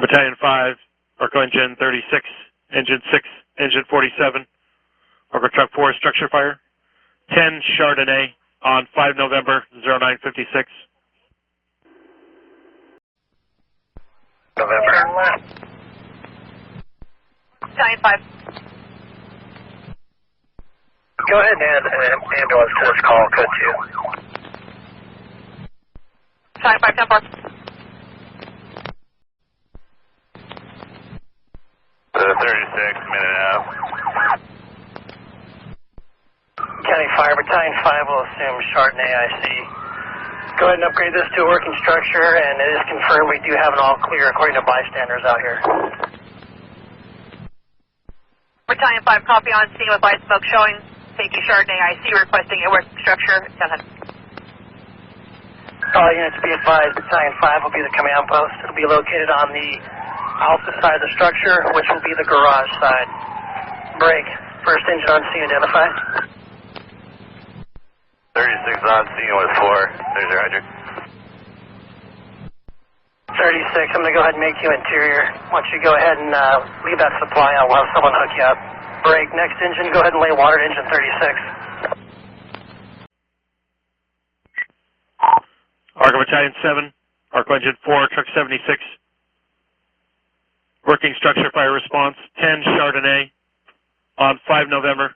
Battalion 5, Arco Engine 36, Engine 6, Engine 47, Arco Truck 4 structure fire, 10 Chardonnay on 5 November 0956. November. Battalion 5. Go ahead and add an ambulance to this call, could you? Battalion 5, 10-4. The 36, minute and a half. County Fire, Battalion 5 will assume Chardonnay IC. Go ahead and upgrade this to a working structure, and it is confirmed we do have an all clear according to bystanders out here. Battalion 5, copy on scene with light smoke showing. Thank you, Chardonnay IC, requesting a working structure. Go ahead. All units be advised, Battalion 5 will be the command post. It will be located on the alpha side of the structure, which will be the garage side. Break. First engine on scene identified. 36 on scene with 4. There's your hydrant. 36, I'm going to go ahead and make you interior. Once you go ahead and leave that supply out, we'll have someone hook you up. Break. Next engine, go ahead and lay water to engine 36. Arco Battalion 7, Arco Engine 4, Truck 76. Working structure fire response, 10 Chardonnay on 5 November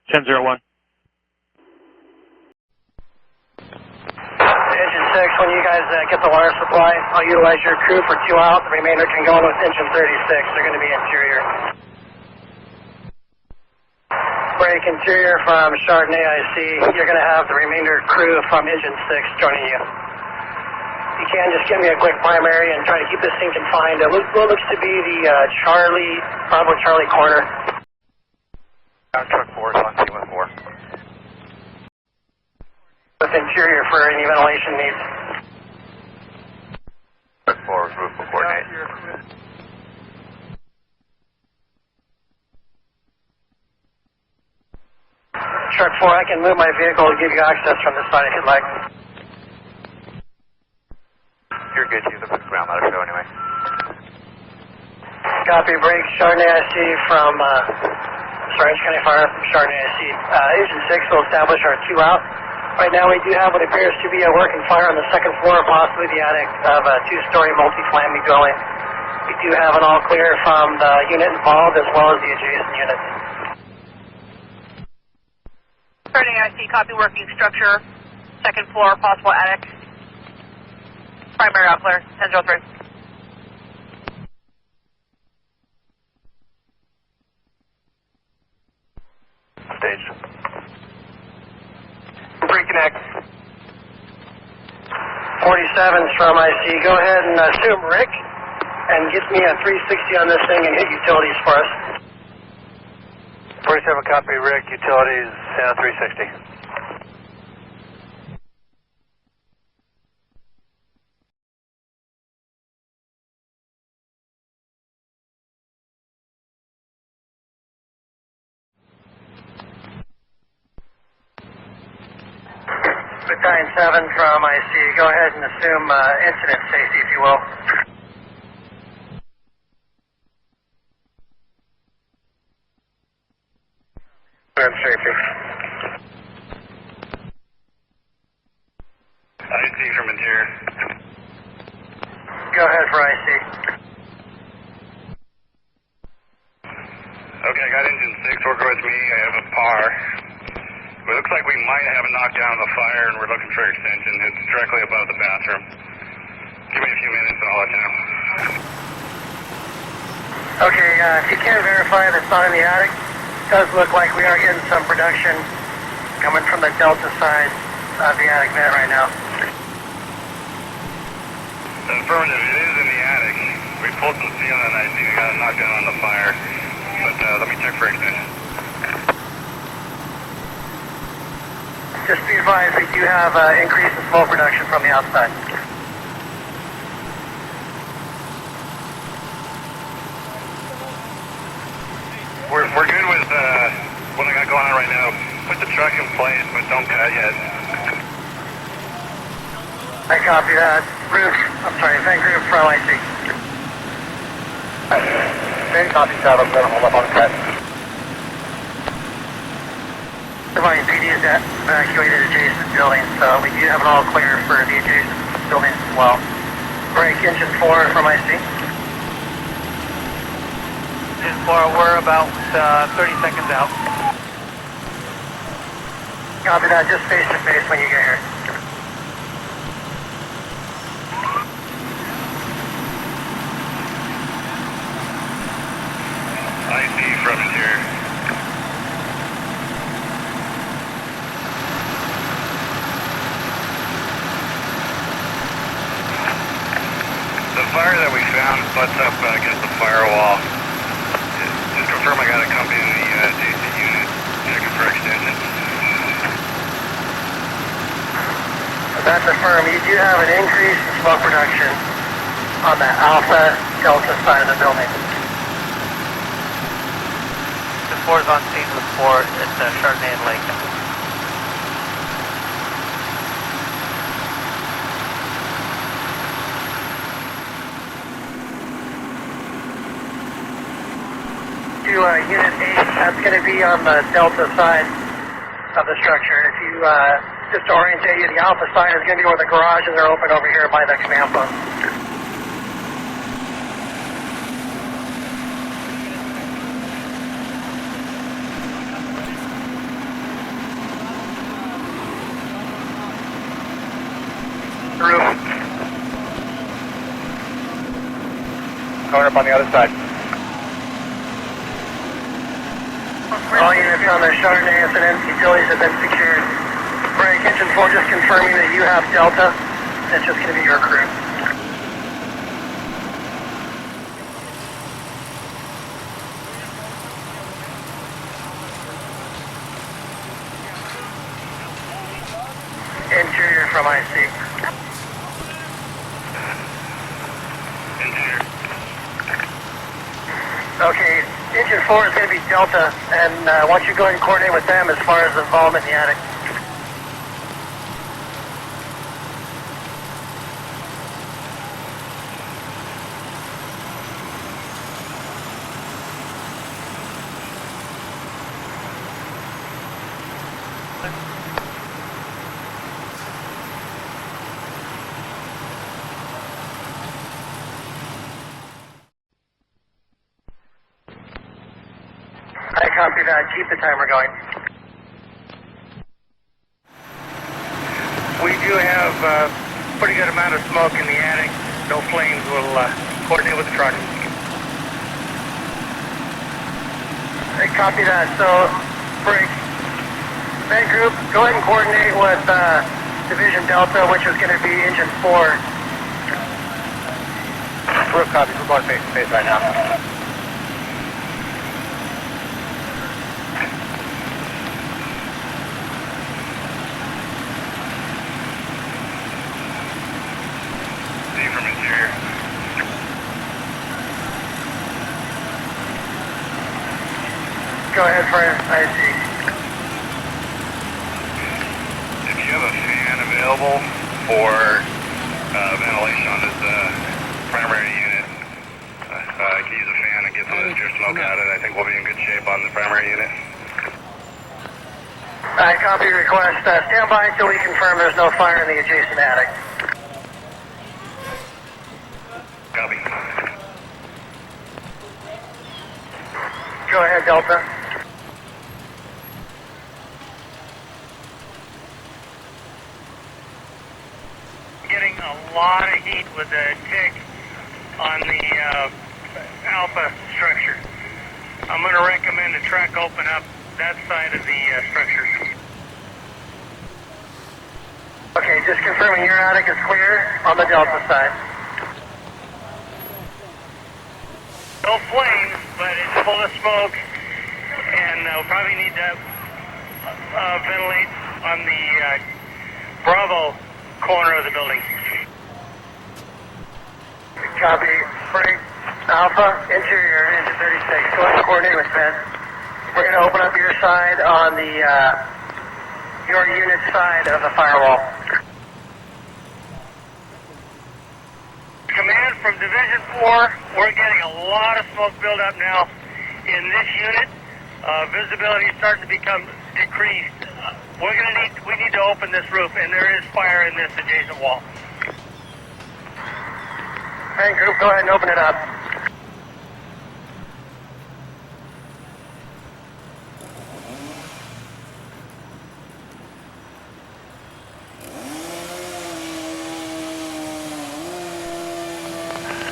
1001. Engine 6, when you guys get the water supply, I'll utilize your crew for 2 out. The remainder can go in with engine 36. They're going to be interior. Break interior from Chardonnay IC. You're going to have the remainder crew from engine 6 joining you. You can just give me a quick primary and try to keep this thing confined. It looks to be the Bravo Charlie corner. Truck 4 is on scene with 4. With interior for any ventilation needs. Truck 4 was moved before Nate. Truck 4, I can move my vehicle to give you access from this side if you'd like. You're good, you. The ground ladder show anyway. Copy, break. Chardonnay IC from Orange County Fire from Chardonnay IC. Engine 6 will establish our 2 out. Right now we do have what appears to be a working fire on the second floor, possibly the attic of a 2-story multi-family dwelling. We do have an all clear from the unit involved as well as the adjacent units. Chardonnay IC, copy working structure. Second floor, possible attic. Primary out clear, 1003. Staged. Reconnect. 47's from IC. Go ahead and assume Rick and get me a 360 on this thing and hit utilities for us. 47 copy, Rick, utilities, Santa 360. Battalion 7 from IC. Go ahead and assume incident safety, if you will. Safety. IC from interior. Go ahead for IC. Okay, I got engine 6 working with me. I have a par. It looks like we might have a knockdown on the fire, and we're looking for extension. It's directly above the bathroom. Give me a few minutes, and I'll let you know. Okay, if you can verify that's not in the attic, it does look like we are getting some production coming from the delta side of the attic vent right now. Affirmative, it is in the attic. We pulled some steel and I think we got a knockdown on the fire. But let me check for extension. Just be advised, we do have increase in smoke production from the outside. We're good with what I got going on right now. Put the truck in place, but don't cut yet. I copy that. Vent group from IC. Same copy, Shadow. I'm going to hold up on the set. Irvine PD is evacuated adjacent buildings, so we do have it all clear for the adjacent buildings as well. Break engine 4 from IC. Engine 4, we're about 30 seconds out. Copy that, just face to face when you get here. IC from interior. The fire that we found butts up against the firewall. Just confirm I got a company in the adjacent unit checking for extension. That's a firm. You do have an increase in smoke production on the Alpha Delta side of the building. The 4 is on scene with 4 at Chardonnay and Lake. To Unit 8, that's going to be on the Delta side of the structure. If you, just to orientate you, the Alpha side is going to be where the garages are open over here by the command post. Roof. Going up on the other side. All units on the Chardonnay and utilities have been secured. Break engine 4, just confirming that you have Delta. It's just going to be your crew. Interior from IC. Interior. Okay, engine 4 is going to be Delta, and why don't you go ahead and coordinate with them as far as involvement in the attic. I copy that. Keep the timer going. We do have a pretty good amount of smoke in the attic. No flames. We'll coordinate with the truck. I copy that. So, break. Vent group, go ahead and coordinate with Division Delta, which is going to be engine 4. Roof copy. We're going face to face right now. See from interior. Go ahead, Fire. I see. If you have a fan available for ventilation on this primary unit, I can use a fan and get some of this pure smoke out of it. I think we'll be in good shape on the primary unit. I copy your request. Stand by until we confirm there's no fire in the adjacent attic. Copy. Go ahead, Delta. Getting a lot of heat with the tick on the Alpha structure. I'm going to recommend the truck open up that side of the structure. Okay, just confirming your attic is clear on the Delta side. No flames, but it's full of smoke, and we'll probably need to ventilate on the Bravo corner of the building. Copy. Break. Alpha, interior, engine 36. Go ahead and coordinate with Ben. We're going to open up your side on the, your unit side of the firewall. from Division 4, we're getting a lot of smoke buildup now in this unit. Visibility is starting to become decreased. We need to open this roof, and there is fire in this adjacent wall. Hey, group, go ahead and open it up.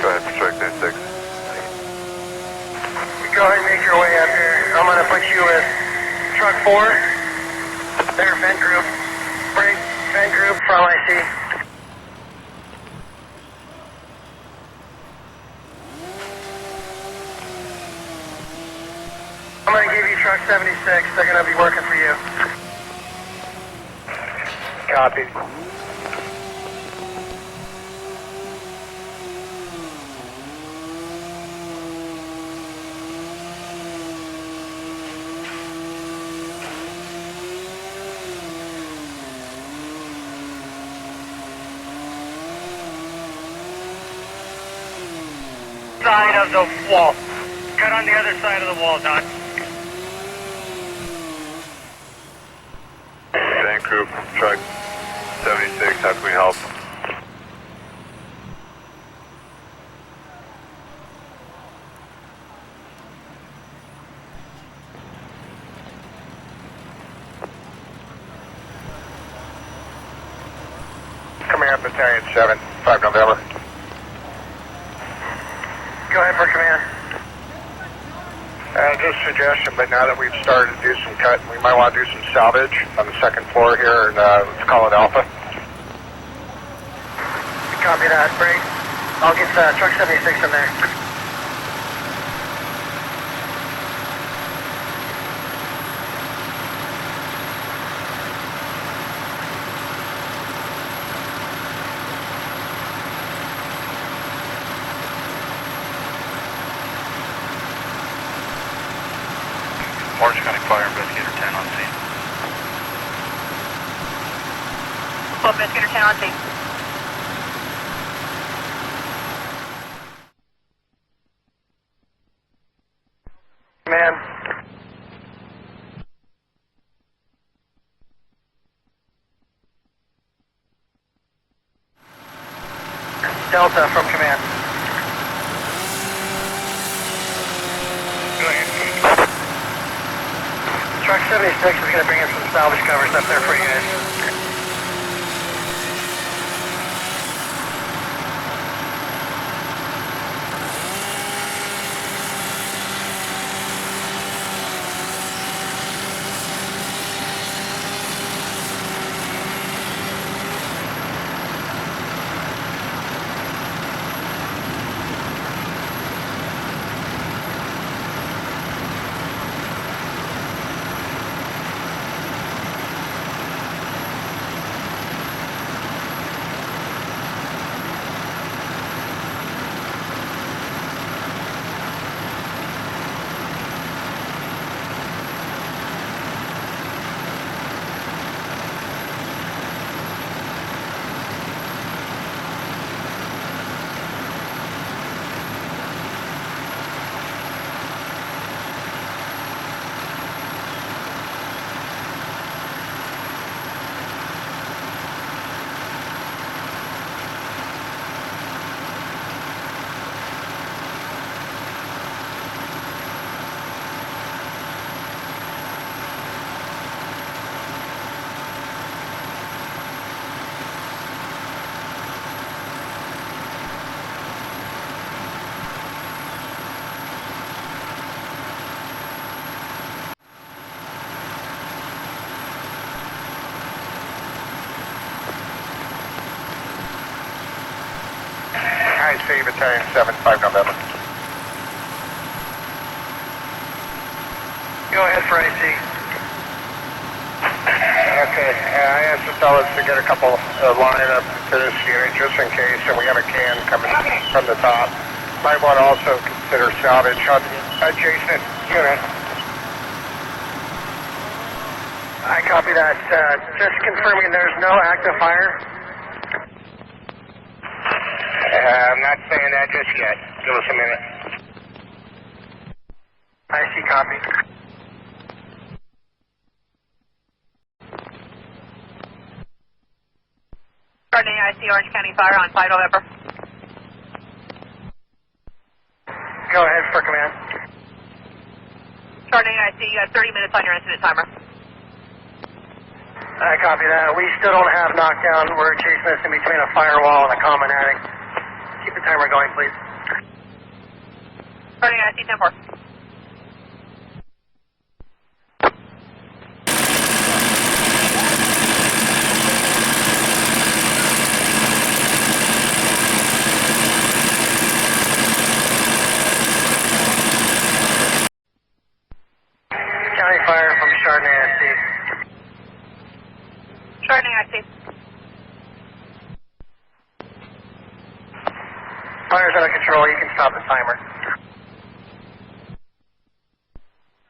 Go ahead, strike 96. Go ahead and make your way up here. I'm going to put you with truck 4. There, vent group. Break, vent group from IC. I'm going to give you truck 76. They're going to be working for you. Copy. Side of the wall. Cut on the other side of the wall, Don. Tank crew from truck 76, how can we help? Command Battalion 7, 5 November. Go ahead for command. Just a suggestion, but now that we've started to do some cutting, we might want to do some salvage on the second floor here, and let's call it Alpha. Copy that. Break. I'll get truck 76 in there. Orange County Fire Investigator 10 on scene. Investigator 10 on scene. Command. Delta from command. Go ahead. Truck 76 is going to bring in some salvage covers up there for you guys. IC Battalion 7, 5 November. Go ahead for IC. Okay, I asked the fellas to get a couple line up to this unit just in case, and we have a can coming from the top. Might want to also consider salvage on the adjacent unit. I copy that. Just confirming there's no active fire. I'm not saying that just yet. Give us a minute. I see, copy. Starting IC Orange County Fire on 5 November. Go ahead for command. Starting IC, you got 30 minutes on your incident timer. I copy that. We still don't have knockdown. We're chasing this in between a firewall and a common attic. Keep the timer going, please. Starting IC 10-4. County Fire from Chardonnay SC. Starting IC. Fire's under control. You can stop the timer.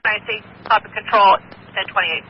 IC, top of control, 1028.